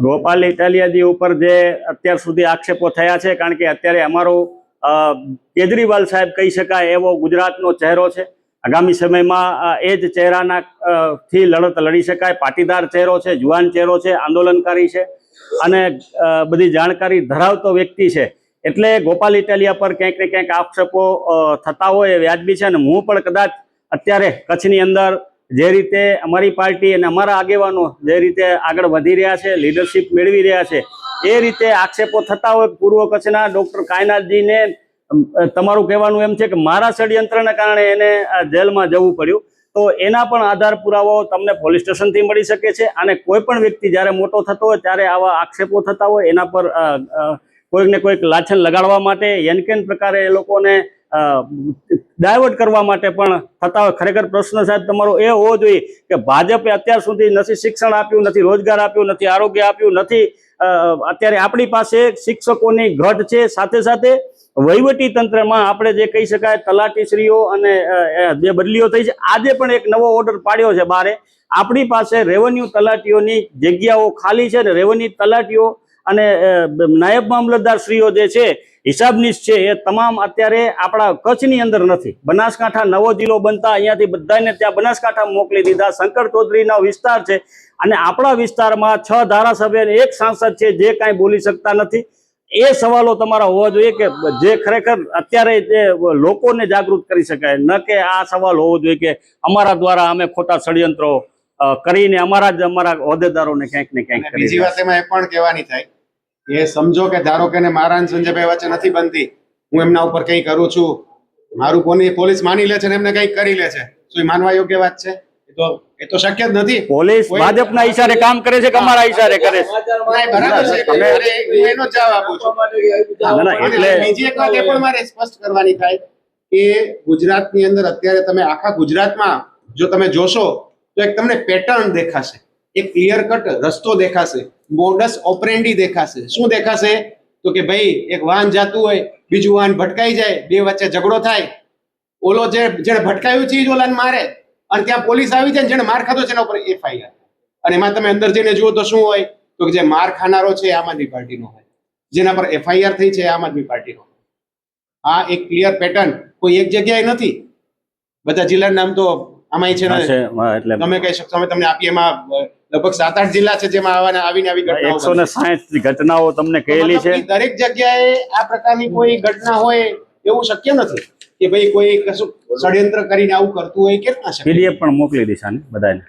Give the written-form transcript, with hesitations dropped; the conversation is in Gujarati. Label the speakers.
Speaker 1: ગોપાલ ઇટાલિયાજી ઉપર જે અત્યાર સુધી આક્ષેપો થયા છે, કારણ કે અત્યારે અમારો કેજરીવાલ સાહેબ કહી શકાય એવો ગુજરાતનો ચહેરો છે. આગામી સમયમાં એ જ ચહેરાના થી લડત લડી શકાય. પાટીદાર ચહેરો છે, જુવાન ચહેરો છે, આંદોલનકારી છે અને બધી જાણકારી ધરાવતો વ્યક્તિ છે. એટલે ગોપાલ ઇટાલિયા પર ક્યાંક ને ક્યાંક આક્ષેપો થતા હોય એ વ્યાજબી છે. અને હું પણ કદાચ અત્યારે કચ્છની અંદર જે રીતે અમારી પાર્ટી અને અમારા આગેવાનો જે રીતે આગળ વધી રહ્યા છે, લીડરશિપ મેળવી રહ્યા છે, એ રીતે આક્ષેપો થતા હોય પૂર્વ કચ્છના ડૉક્ટર કાયનાથજીને તમારું કહેવાનું એમ છે કે મારા ષડયંત્રના કારણે એને જેલમાં જવું પડ્યું, તો એના પણ આધાર પુરાવો તમને પોલીસ સ્ટેશનથી મળી શકે છે. અને કોઈ પણ વ્યક્તિ જ્યારે મોટો થતો હોય ત્યારે આવા આક્ષેપો થતા હોય એના પર કોઈક ને કોઈક લાછન લગાડવા માટે યનકેન પ્રકારે એ લોકોને ડાયવર્ટ કરવા માટે પણ થતા હોય. ખરેખર પ્રશ્ન સાહેબ તમારો એ હોવો જોઈએ કે ભાજપે અત્યાર સુધી નથી શિક્ષણ આપ્યું, નથી રોજગાર આપ્યું, નથી આરોગ્ય આપ્યું, નથી અત્યારે આપણી પાસે શિક્ષકોની ઘટ છે, સાથે સાથે વહીવટી તંત્રમાં આપણે જે કહી શકાય તલાટીશ્રીઓ અને જે બદલીઓ થઈ છે, આજે પણ એક નવો ઓર્ડર પાડ્યો છે બારે. આપણી પાસે રેવન્યુ તલાટીઓની જગ્યાઓ ખાલી છે ને રેવન્યુ તલાટીઓ અને નાયબ મામલતદાર શ્રીઓ જે છે હિસાબનીશ છે એ તમામ અત્યારે આપણા કચ્છની અંદર નથી. બનાસકાંઠા નવો જિલ્લો બનતા અહીંયાથી બધાને ત્યાં બનાસકાંઠા મોકલી દીધા. શંકર ચૌધરીનો વિસ્તાર છે અને આપણા વિસ્તારમાં 6 ધારાસભ્ય અને 1 સાંસદ છે જે કાંઈ બોલી શકતા નથી. એ સવાલો તમારા હોવા જોઈએ કે જે ખરેખર અત્યારે જે લોકોને જાગૃત કરી શકાય, ન કે આ સવાલ હોવો જોઈએ કે અમારા દ્વારા અમે ખોટા ષડયંત્રો કરીને અમારા હોદ્દેદારોને ક્યાંક ને ક્યાંક.
Speaker 2: બીજી વાત એમાં એ પણ કહેવાની થાય એ સમજો કે ધારો કે મારા સંજયભાઈ વચ્ચે નથી બનતી, હું એમના ઉપર કંઈ કરું છું, મારું પોલીસ માની લે છે ને એમને કંઈક કરી લે છે, શું એ માનવા યોગ્ય વાત છે? એ તો શક્ય જ નથી.
Speaker 1: પોલીસ ભાજપના ઈશારે કામ કરે છે કે અમારા ઈશારે કરે છે?
Speaker 2: બરાબર છે, એનો જવાબ આપું છું. એટલે બીજી એક વાત એ પણ મારે સ્પષ્ટ કરવાની થાય કે ગુજરાતની અંદર અત્યારે તમે આખા ગુજરાતમાં જો તમે જોશો તો એક તમને પેટર્ન દેખાશે, એક ક્લિયર કટ રસ્તો દેખાશે, મોડસ ઓપરેન્ડી દેખાશે. શું દેખાશે? તો કે ભાઈ એક વાહન જાતું હોય, બીજું વાહન ભટકાઈ જાય, બે વચ્ચે ઝઘડો થાય, ઓલો જેને ભટકાયું છે એ ઓલાને મારે અને ત્યાં પોલીસ આવી જાય, જેને માર ખાધો છે એના ઉપર FIR. અને એમાં તમે અંદર જઈને જુઓ તો શું હોય? તો કે જે માર ખાનારો છે આમ આદમી પાર્ટીનો હોય, જેના પર FIR થઈ છે આમ આદમી પાર્ટીનો. આ એક ક્લિયર પેટર્ન કોઈ એક જગ્યાએ નથી, બધા જિલ્લાના નામ તો આમાં છે ને તમે કહી શકશો, અમે તમને આપીએ. એમાં લગભગ 7-8 જિલ્લા છે જેમાં આવીને આવી ઘટનાઓ
Speaker 1: 160 ઘટનાઓ તમને કહેલી છે.
Speaker 2: દરેક જગ્યાએ આ પ્રકારની કોઈ ઘટના હોય એવું શક્ય નથી કે ભાઈ કોઈ કશું ષડયંત્ર કરીને આવું કરતું હોય. કેટલા છે
Speaker 1: PDF પણ મોકલી દીધા ને બધાને.